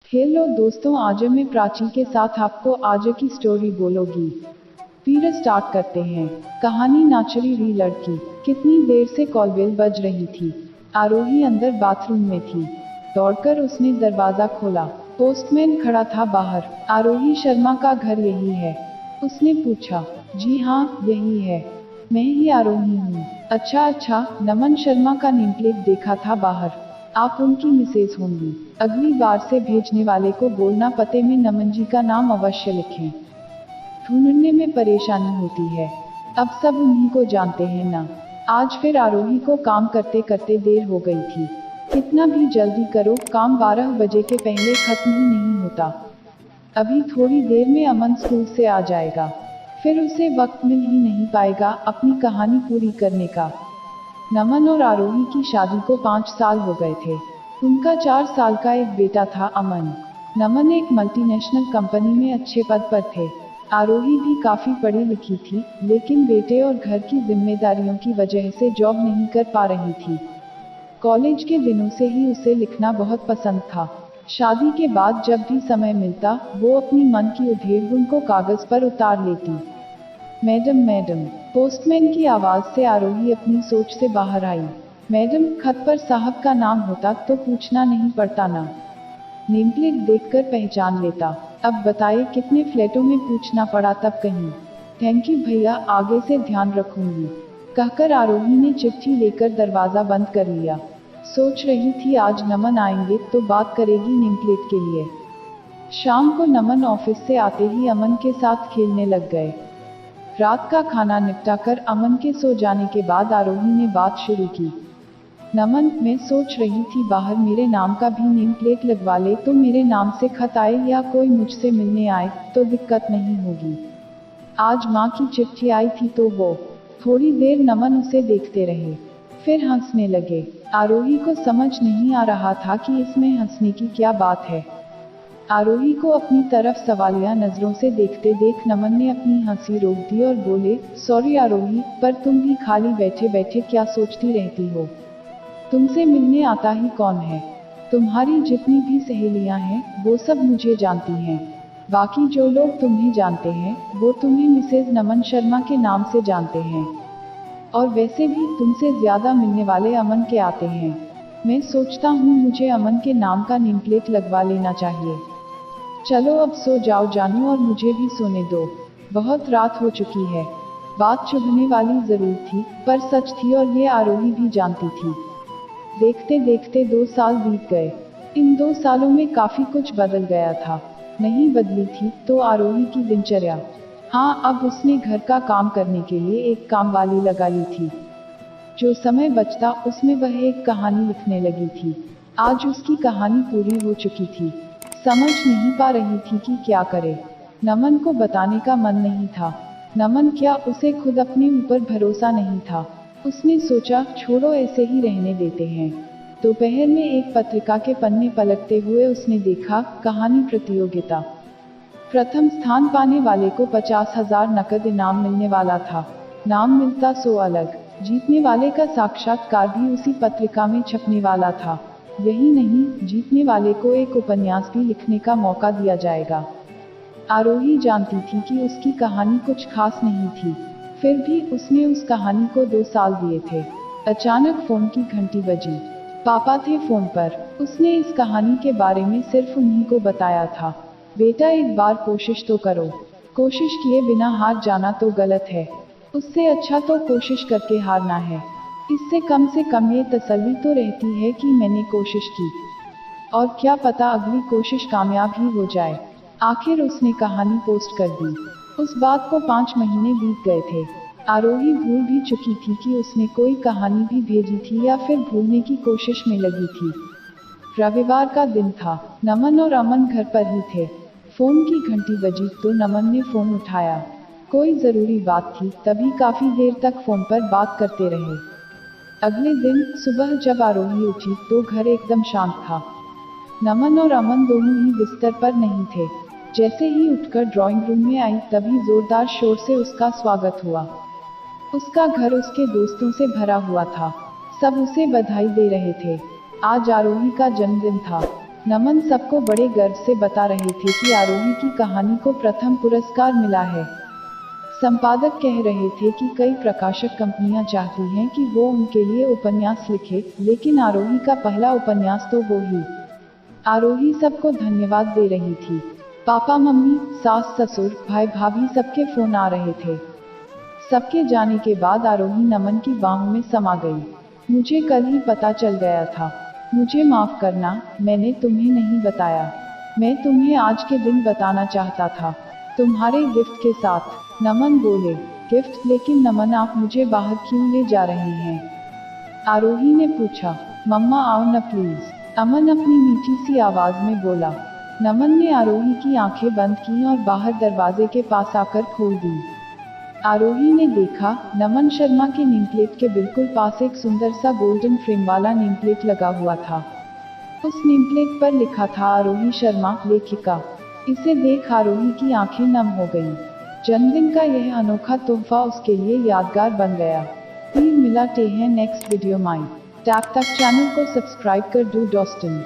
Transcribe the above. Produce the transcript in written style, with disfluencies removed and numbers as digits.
Hello दोस्तों, आज मैं प्राची के साथ आपको आज की स्टोरी बोलोगी। फिर स्टार्ट करते हैं। कहानी नाचरी हुई लड़की। कितनी देर से कॉलबेल बज रही थी। आरोही अंदर बाथरूम में थी। दौड़कर उसने दरवाजा खोला। पोस्टमैन खड़ा था बाहर। आरोही शर्मा का घर यही है? उसने पूछा। जी हाँ, यही है। मैं ही आरोही हूँ। अच्छा अच्छा, नमन शर्मा का नेम प्लेट देखा था बाहर। आप उनकी मिसेज होंगी। अगली बार से भेजने वाले को बोलना पते में नमन जी का नाम अवश्य लिखें। ढूंढने में परेशानी होती है। अब सब उन्हीं को जानते हैं ना। आज फिर आरोही को काम करते करते देर हो गई थी। कितना भी जल्दी करो, काम 12 बजे के पहले खत्म ही नहीं होता। अभी थोड़ी देर में अमन स्कूल से आ जाएगा। फिर उसे वक्त मिल ही नहीं पाएगा अपनी कहानी पूरी करने का। नमन और आरोही की शादी को 5 साल हो गए थे। उनका 4 साल का एक बेटा था, अमन। नमन एक मल्टीनेशनल कंपनी में अच्छे पद पर थे। आरोही भी काफी पढ़ी लिखी थी, लेकिन बेटे और घर की जिम्मेदारियों की वजह से जॉब नहीं कर पा रही थी। कॉलेज के दिनों से ही उसे लिखना बहुत पसंद था। शादी के बाद जब भी समय मिलता, वो अपनी मन की उधेड़ को कागज पर उतार लेती। मैडम मैडम, पोस्टमैन की आवाज से आरोही अपनी सोच से बाहर आई। मैडम, खत पर साहब का नाम होता तो पूछना नहीं पड़ता ना। नेमप्लेट देखकर पहचान लेता। अब बताइए, कितने फ्लैटों में पूछना पड़ा तब कहीं। थैंक यू भैया, आगे से ध्यान रखूंगी, कहकर आरोही ने चिट्ठी लेकर दरवाजा बंद कर लिया। सोच रही थी आज नमन आएंगे तो बात करेगी नेमप्लेट के लिए। शाम को नमन ऑफिस से आते ही अमन के साथ खेलने लग गए। रात का खाना निपटाकर अमन के सो जाने के बाद आरोही ने बात शुरू की। नमन, मैं सोच रही थी बाहर मेरे नाम का भी नेम प्लेट लगवा ले, तो मेरे नाम से खत आए या कोई मुझसे मिलने आए तो दिक्कत नहीं होगी। आज माँ की चिट्ठी आई थी तो वो। थोड़ी देर नमन उसे देखते रहे, फिर हंसने लगे। आरोही को समझ नहीं आ रहा था कि इसमें हंसने की क्या बात है। आरोही को अपनी तरफ सवालिया नजरों से देखते देख नमन ने अपनी हंसी रोक दी और बोले, सॉरी आरोही, पर तुम भी खाली बैठे बैठे क्या सोचती रहती हो? तुमसे मिलने आता ही कौन है? तुम्हारी जितनी भी सहेलियां हैं वो सब मुझे जानती हैं। बाकी जो लोग तुम्हें जानते हैं वो तुम्हें मिसेज नमन शर्मा के नाम से जानते हैं। और वैसे भी तुमसे ज्यादा मिलने वाले अमन के आते हैं। मैं सोचता हूँ मुझे अमन के नाम का नेम प्लेट लगवा लेना चाहिए। चलो अब सो जाओ जानू, और मुझे भी सोने दो। बहुत रात हो चुकी है। बात चुभने वाली जरूर थी, पर सच थी और ये आरोही भी जानती थी। देखते देखते 2 साल बीत गए। इन 2 सालों में काफी कुछ बदल गया था। नहीं बदली थी तो आरोही की दिनचर्या। हाँ, अब उसने घर का काम करने के लिए एक काम वाली लगा ली थी। जो समय बचता उसमें वह एक कहानी लिखने लगी थी। आज उसकी कहानी पूरी हो चुकी थी। समझ नहीं पा रही थी कि क्या करे। नमन को बताने का मन नहीं था। नमन क्या, उसे खुद अपने ऊपर भरोसा नहीं था। उसने सोचा, छोड़ो, ऐसे ही रहने देते हैं। दोपहर में एक पत्रिका के पन्ने पलटते हुए उसने देखा, कहानी प्रतियोगिता। प्रथम स्थान पाने वाले को 50,000 नकद इनाम मिलने वाला था। नाम मिलता सो अलग, जीतने वाले का साक्षात्कार भी उसी पत्रिका में छपने वाला था। यही नहीं, जीतने वाले को एक उपन्यास भी लिखने का मौका दिया जाएगा। आरोही जानती थी कि उसकी कहानी कुछ खास नहीं थी, फिर भी उसने उस कहानी को 2 साल दिए थे। अचानक फोन की घंटी बजी। पापा थे फोन पर। उसने इस कहानी के बारे में सिर्फ उन्हीं को बताया था। बेटा, एक बार कोशिश तो करो। कोशिश किए बिना हार जाना तो गलत है। उससे अच्छा तो कोशिश करके हारना है। इससे कम से कम ये तसल्ली तो रहती है कि मैंने कोशिश की, और क्या पता अगली कोशिश कामयाब ही हो जाए। आखिर उसने कहानी पोस्ट कर दी। उस बात को 5 महीने बीत गए थे। आरोही भूल भी चुकी थी कि उसने कोई कहानी भी भेजी थी या फिर भूलने की कोशिश में लगी थी। रविवार का दिन था। नमन और अमन घर पर ही थे। फोन की घंटी बजी तो नमन ने फोन उठाया। कोई जरूरी बात थी, तभी काफी देर तक फोन पर बात करते रहे। अगले दिन सुबह जब आरोही उठी तो घर एकदम शांत था। नमन और अमन दोनों ही बिस्तर पर नहीं थे। जैसे ही उठकर ड्राइंग रूम में आई तभी जोरदार शोर से उसका स्वागत हुआ। उसका घर उसके दोस्तों से भरा हुआ था। सब उसे बधाई दे रहे थे। आज आरोही का जन्मदिन था। नमन सबको बड़े गर्व से बता रहे थे कि आरोही की कहानी को प्रथम पुरस्कार मिला है। संपादक कह रहे थे कि कई प्रकाशक कंपनियां चाहती हैं कि वो उनके लिए उपन्यास लिखे, लेकिन आरोही का पहला उपन्यास तो वो ही। आरोही सबको धन्यवाद दे रही थी। पापा मम्मी, सास ससुर, भाई भाभी सबके फोन आ रहे थे। सबके जाने के बाद आरोही नमन की बाहों में समा गई। मुझे कल ही पता चल गया था। मुझे माफ करना, मैंने तुम्हें नहीं बताया। मैं तुम्हें आज के दिन बताना चाहता था, तुम्हारे गिफ्ट के साथ। नमन बोले, गिफ्ट? लेकिन नमन, आप मुझे बाहर क्यों ले जा रहे हैं? आरोही ने पूछा। मम्मा आओ न प्लीज, अमन अपनी मीठी सी आवाज में बोला। नमन ने आरोही की आंखें बंद की और बाहर दरवाजे के पास आकर खोल दी। आरोही ने देखा, नमन शर्मा के नेमप्लेट के बिल्कुल पास एक सुंदर सा गोल्डन फ्रेम वाला नेमप्लेट लगा हुआ था। उस नेमप्लेट पर लिखा था आरोही शर्मा, लेखिका। इसे देख आरोही की आंखें नम हो गईं। जन्मदिन का यह अनोखा तोहफा उसके लिए यादगार बन गया। फिर मिलते हैं नेक्स्ट वीडियो में। तब तक चैनल को सब्सक्राइब कर दो दोस्तों।